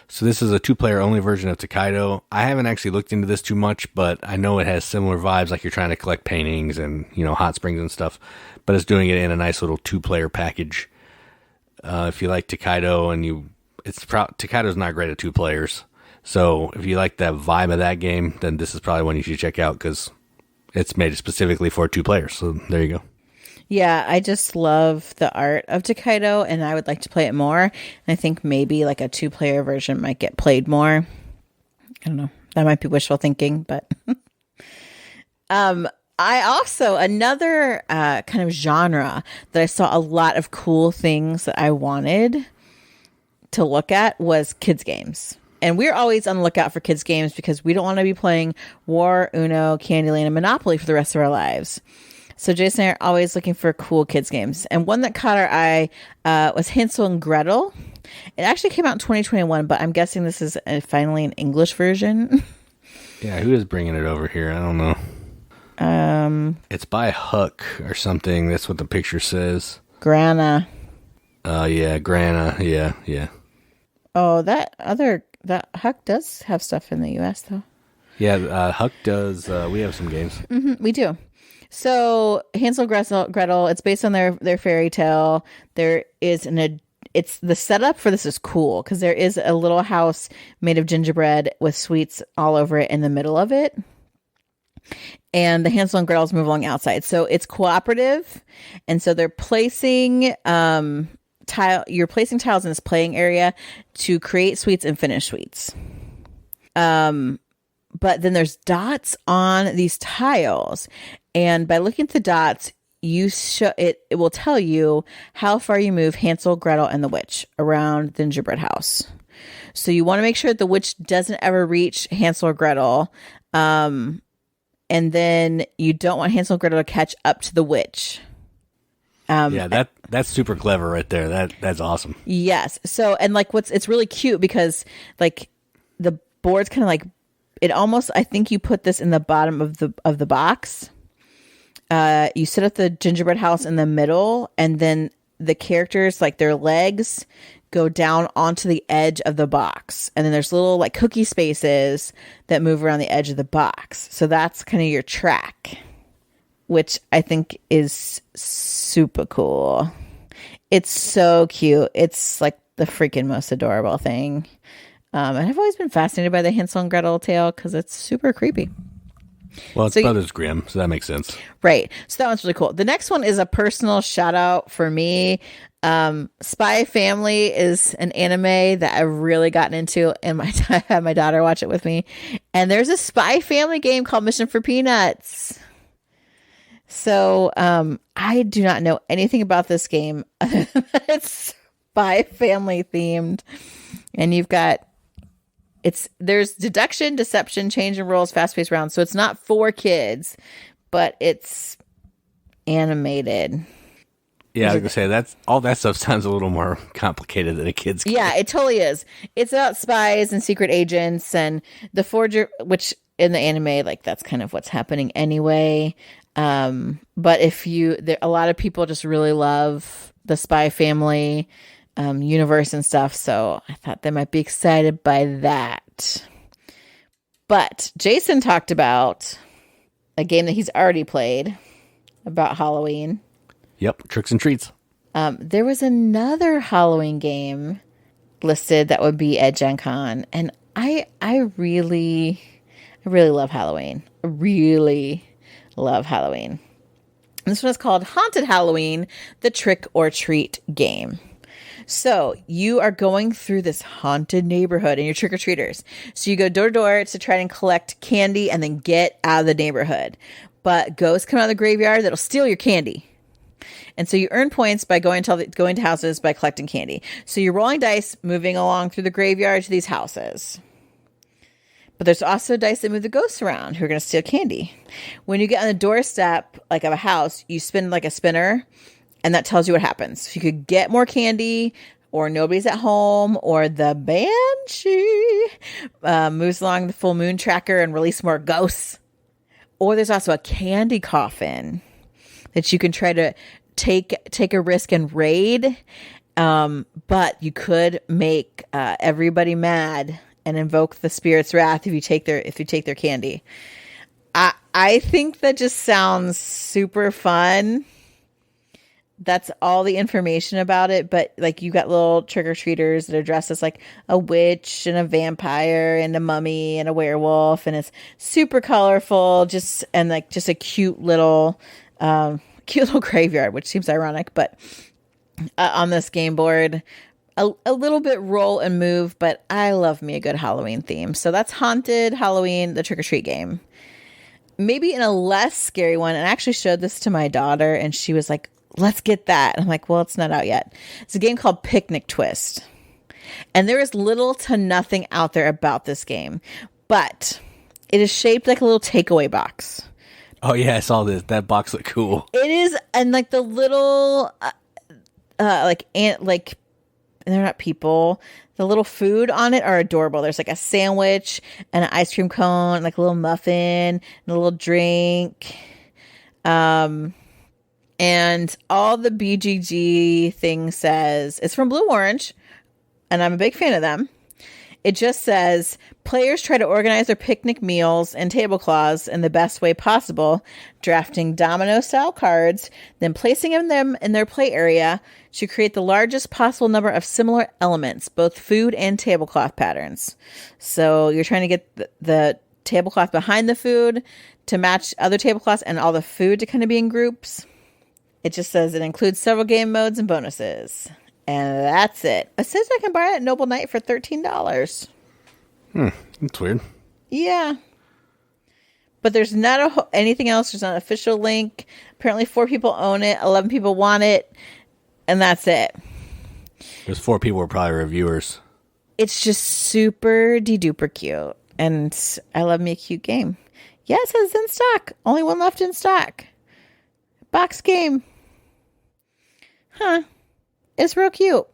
So this is a 2-player only version of Tokaido. I haven't actually looked into this too much, but I know it has similar vibes, like you're trying to collect paintings and hot springs and stuff. But it's doing it in a nice little 2-player package. If you like Tokaido Tokaido's not great at 2 players. So if you like that vibe of that game, then this is probably one you should check out because it's made specifically for 2 players. So there you go. Yeah, I just love the art of Tokaido, and I would like to play it more. And I think maybe like a 2-player version might get played more. I don't know. That might be wishful thinking, but I also, another kind of genre that I saw a lot of cool things that I wanted to look at was kids games. And we're always on the lookout for kids games because we don't want to be playing War, Uno, Candyland, and Monopoly for the rest of our lives. So Jason and I are always looking for cool kids games. And one that caught our eye was Hansel and Gretel. It actually came out in 2021, but I'm guessing this is finally an English version. Yeah, who is bringing it over here? I don't know. It's by Huck or something. That's what the picture says. Grana. Yeah, Grana. Yeah. Oh, that Huck does have stuff in the U.S. though. Yeah, Huck does. We have some games. Mm-hmm, we do. So Hansel Gretel, it's based on their fairy tale. There is it's the setup for this is cool because there is a little house made of gingerbread with sweets all over it in the middle of it. And the Hansel and Gretel's move along outside. So it's cooperative. And so they're placing you're placing tiles in this playing area to create sweets and finish sweets. But then there's dots on these tiles. And by looking at the dots, it will tell you how far you move Hansel, Gretel, and the witch around the gingerbread house. So you want to make sure that the witch doesn't ever reach Hansel or Gretel. And then you don't want Hansel and Gretel to catch up to the witch. Yeah, that's super clever right there. That's awesome. Yes. So, and like it's really cute because like the board's kind of like it almost, I think you put this in the bottom of the box. You set up the gingerbread house in the middle, and then the characters, like their legs, go down onto the edge of the box. And then there's little like cookie spaces that move around the edge of the box. So that's kind of your track, which I think is super cool. It's so cute. It's like the freaking most adorable thing. And I've always been fascinated by the Hansel and Gretel tale because it's super creepy. Well, it's Brothers Grimm, so that makes sense. Right. So that one's really cool. The next one is a personal shout out for me. Spy Family is an anime that I've really gotten into, and I had my daughter watch it with me. And there's a Spy Family game called Mission for Peanuts. So I do not know anything about this game. It's Spy Family themed, and you've got there's deduction, deception, change in roles, fast-paced rounds. So it's not for kids, but it's animated. Yeah, I was going to say, all that stuff sounds a little more complicated than a kid's game. Yeah, it totally is. It's about spies and secret agents and the forger, which in the anime, like that's kind of what's happening anyway. But a lot of people just really love the Spy Family universe and stuff, so I thought they might be excited by that. But Jason talked about a game that he's already played about Halloween. Yep, Tricks and Treats. There was another Halloween game listed that would be at GenCon, and I really love Halloween. I really love Halloween. This one is called Haunted Halloween, the Trick or Treat game. So you are going through this haunted neighborhood and you're trick-or-treaters. So you go door to door to try and collect candy and then get out of the neighborhood. But ghosts come out of the graveyard that'll steal your candy. And so you earn points by going to houses by collecting candy. So you're rolling dice, moving along through the graveyard to these houses. But there's also dice that move the ghosts around who are going to steal candy. When you get on the doorstep like of a house, you spin like a spinner, and that tells you what happens. If you could get more candy, or nobody's at home, or the banshee moves along the full moon tracker and release more ghosts. Or there's also a candy coffin that you can try to take a risk and raid. But you could make everybody mad and invoke the spirit's wrath if you take their candy. I think that just sounds super fun. That's all the information about it, but like you got little trick-or-treaters that are dressed as like a witch and a vampire and a mummy and a werewolf, and it's super colorful, just a cute little graveyard, which seems ironic, but on this game board, a little bit roll and move, but I love me a good Halloween theme. So that's Haunted Halloween, the trick-or-treat game. Maybe in a less scary one, and I actually showed this to my daughter, and she was like, let's get that. And I'm like, well, it's not out yet. It's a game called Picnic Twist. And there is little to nothing out there about this game, but it is shaped like a little takeaway box. Oh yeah, I saw this. That box looked cool. It is, and like the little, they're not people. The little food on it are adorable. There's like a sandwich and an ice cream cone, like a little muffin and a little drink. And all the BGG thing says, it's from Blue Orange, and I'm a big fan of them. It just says, players try to organize their picnic meals and tablecloths in the best way possible, drafting domino-style cards, then placing them in their play area to create the largest possible number of similar elements, both food and tablecloth patterns. So you're trying to get the tablecloth behind the food to match other tablecloths and all the food to kind of be in groups. It just says it includes several game modes and bonuses. And that's it. It says I can buy it at Noble Knight for $13. That's weird. Yeah. But there's not anything else. There's not an official link. Apparently 4 people own it. 11 people want it. And that's it. There's 4 people who are probably reviewers. It's just super de-duper cute. And I love me a cute game. Yeah, it says in stock. Only one left in stock. Box game. Huh. It's real cute.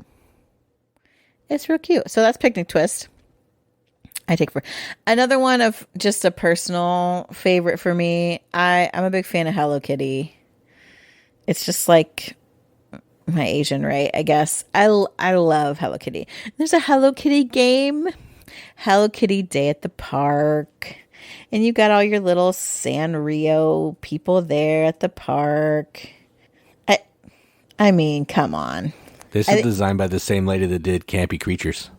It's real cute. So that's Picnic Twist. I take for another one of just a personal favorite for me. I'm a big fan of Hello Kitty. It's just like my Asian, right? I guess I love Hello Kitty. There's a Hello Kitty game, Hello Kitty Day at the Park, and you got all your little Sanrio people there at the park. I mean, come on. This is designed by the same lady that did Campy Creatures.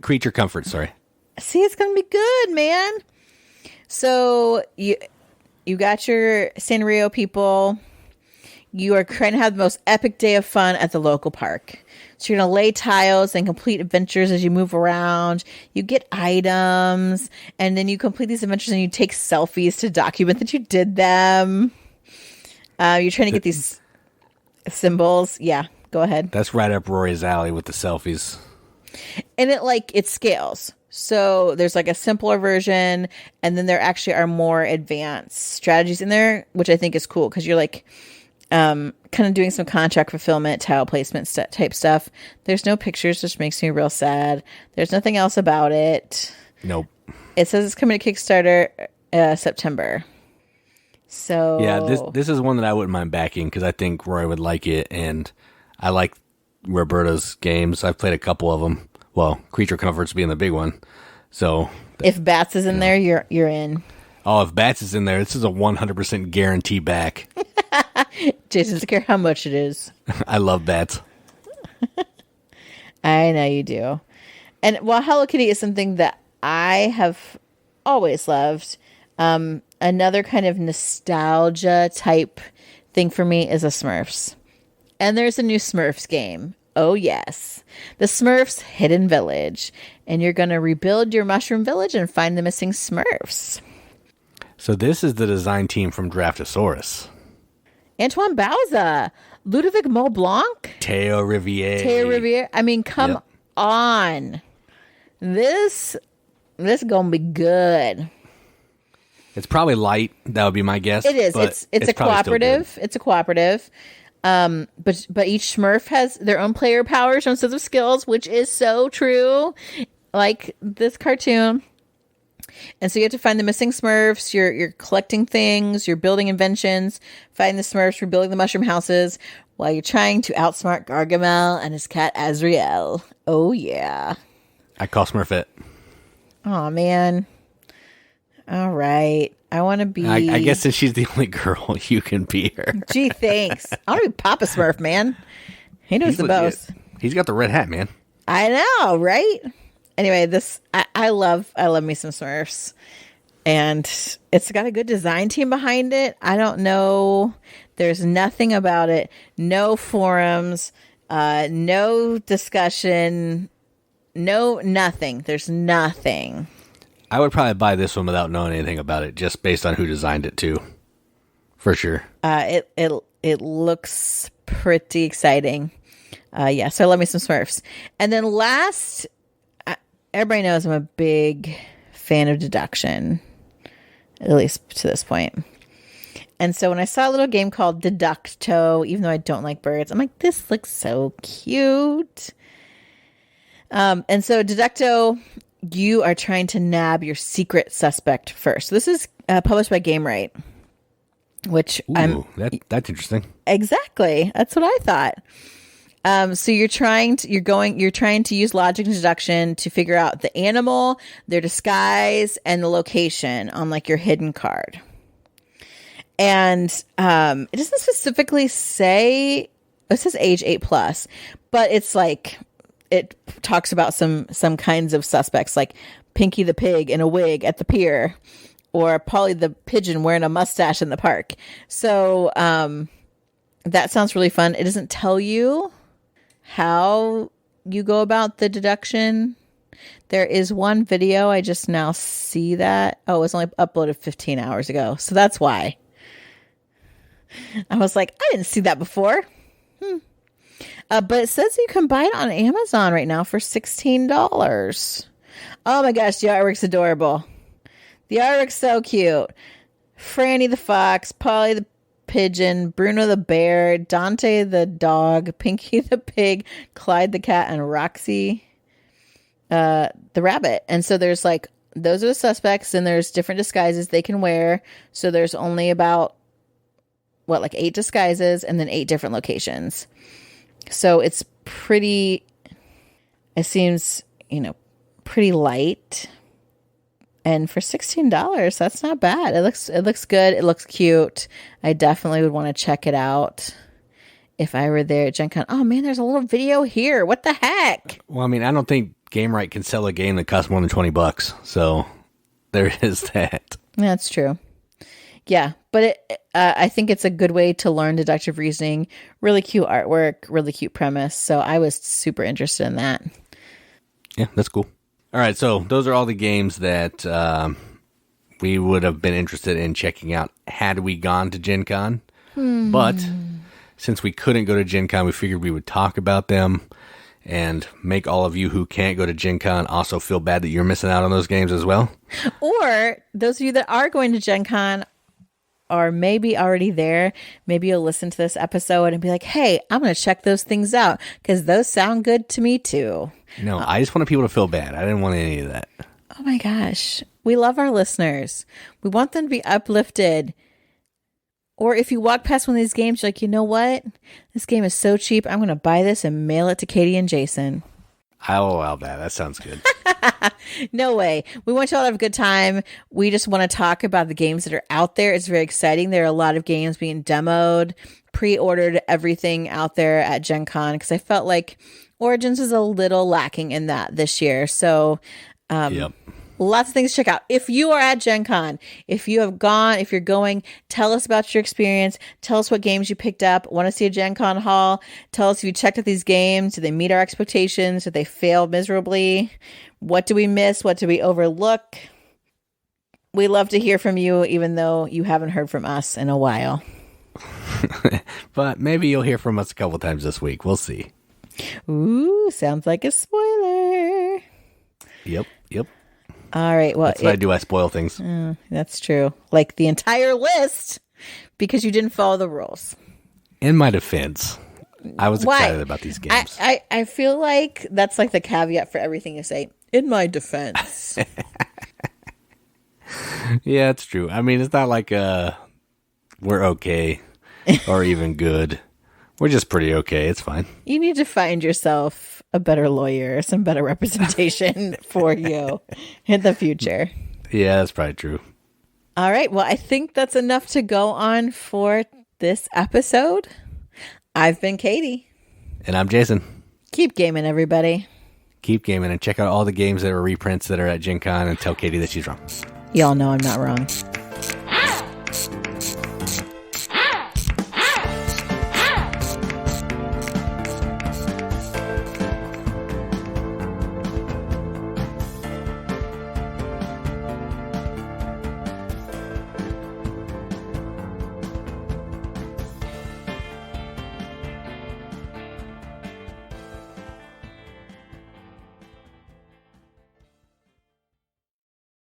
Creature Comfort, sorry. See, it's going to be good, man. So you got your Sanrio people. You are trying to have the most epic day of fun at the local park. So you're going to lay tiles and complete adventures as you move around. You get items, and then you complete these adventures and you take selfies to document that you did them. You're trying to get these symbols. Yeah, go ahead. That's right up Rory's alley with the selfies. And it scales. So there's like a simpler version, and then there actually are more advanced strategies in there, which I think is cool because you're like kind of doing some contract fulfillment, tile placement type stuff. There's no pictures, which makes me real sad. There's nothing else about it. Nope. It says it's coming to Kickstarter September. So yeah, this is one that I wouldn't mind backing because I think Roy would like it, and I like Roberta's games. I've played a couple of them. Well, Creature Comforts being the big one. So if Bats is in there, you're in. Oh, if Bats is in there, this is a 100% guarantee back. Jason doesn't care how much it is. I love Bats. I know you do. And while Hello Kitty is something that I have always loved, another kind of nostalgia type thing for me is a Smurfs. And there's a new Smurfs game. Oh, yes. The Smurfs Hidden Village. And you're going to rebuild your mushroom village and find the missing Smurfs. So this is the design team from Draftosaurus. Antoine Bauza. Ludovic Maublanc. Theo Riviere. I mean, come on. This is going to be good. It's probably light. That would be my guess. It is. It's a cooperative. It's a cooperative. But each Smurf has their own player powers and sets of skills, which is so true, like this cartoon. And so you have to find the missing Smurfs. You're collecting things. You're building inventions. Find the Smurfs. Rebuilding the mushroom houses while you're trying to outsmart Gargamel and his cat Azrael. Oh yeah. I call Smurfette. Oh man. All right. I want to be... I guess since she's the only girl, you can be her. Gee, thanks. I want to be Papa Smurf, man. He knows the most. He's got the red hat, man. I know, right? Anyway, I love me some Smurfs. And it's got a good design team behind it. I don't know. There's nothing about it. No forums. No discussion. No, nothing. There's nothing. I would probably buy this one without knowing anything about it, just based on who designed it too. For sure. It looks pretty exciting. Yeah, so I love me some Smurfs. And then last, everybody knows I'm a big fan of deduction, at least to this point. And so when I saw a little game called Deduckto, even though I don't like birds, I'm like, this looks so cute. And so Deduckto, you are trying to nab your secret suspect first. So this is published by Game Right, which that's interesting. Exactly. That's what I thought. So you're trying to use logic and deduction to figure out the animal, their disguise, and the location on like your hidden card. And it doesn't specifically say, it says age 8+, but it's like, it talks about some kinds of suspects like Pinky the pig in a wig at the pier or Polly the pigeon wearing a mustache in the park. So that sounds really fun. It doesn't tell you how you go about the deduction. There is one video. I just now see that. Oh, it was only uploaded 15 hours ago. So that's why. I was like, I didn't see that before. But it says you can buy it on Amazon right now for $16. Oh my gosh, the artwork's adorable. The artwork's so cute. Franny the fox, Polly the pigeon, Bruno the bear, Dante the dog, Pinky the pig, Clyde the cat, and Roxy. the rabbit. And so there's like, those are the suspects, and there's different disguises they can wear. So there's only about, like 8 disguises and then 8 different locations. So it seems, pretty light. And for $16, that's not bad. It looks good. It looks cute. I definitely would want to check it out if I were there at GenCon. Oh man, there's a little video here. What the heck? Well, I mean, I don't think GameRight can sell a game that costs more than $20. So there is that. That's true. Yeah, but I think it's a good way to learn deductive reasoning. Really cute artwork, really cute premise. So I was super interested in that. Yeah, that's cool. All right, so those are all the games that we would have been interested in checking out had we gone to Gen Con. But since we couldn't go to Gen Con, we figured we would talk about them and make all of you who can't go to Gen Con also feel bad that you're missing out on those games as well. Or those of you that are going to Gen Con are maybe already there. Maybe you'll listen to this episode and be like, hey, I'm going to check those things out because those sound good to me too. No, I just wanted people to feel bad. I didn't want any of that. Oh my gosh. We love our listeners. We want them to be uplifted. Or if you walk past one of these games, you're like, you know what? This game is so cheap. I'm going to buy this and mail it to Katie and Jason. I'll allow that. That sounds good. No way. We want you all to have a good time. We just want to talk about the games that are out there. It's very exciting. There are a lot of games being demoed, pre-ordered, everything out there at Gen Con because I felt like Origins was a little lacking in that this year. So Yep. Lots of things to check out. If you are at Gen Con, if you're going, tell us about your experience. Tell us what games you picked up. Want to see a Gen Con haul? Tell us if you checked out these games. Did they meet our expectations? Did they fail miserably? What do we miss? What do we overlook? We love to hear from you, even though you haven't heard from us in a while. But maybe you'll hear from us a couple times this week. We'll see. Ooh, sounds like a spoiler. Yep. All right. Well, that's what I do. I spoil things. That's true. Like the entire list because you didn't follow the rules. In my defense, I was excited about these games. I feel like that's like the caveat for everything you say. In my defense. Yeah, it's true. I mean, it's not like we're okay or even good. We're just pretty okay. It's fine. You need to find yourself a better lawyer, some better representation for you in the future. Yeah, that's probably true. All right. Well, I think that's enough to go on for this episode. I've been Katie. And I'm Jason. Keep gaming, everybody. Keep gaming and check out all the games that are reprints that are at Gen Con and tell Katie that she's wrong. Y'all know I'm not wrong.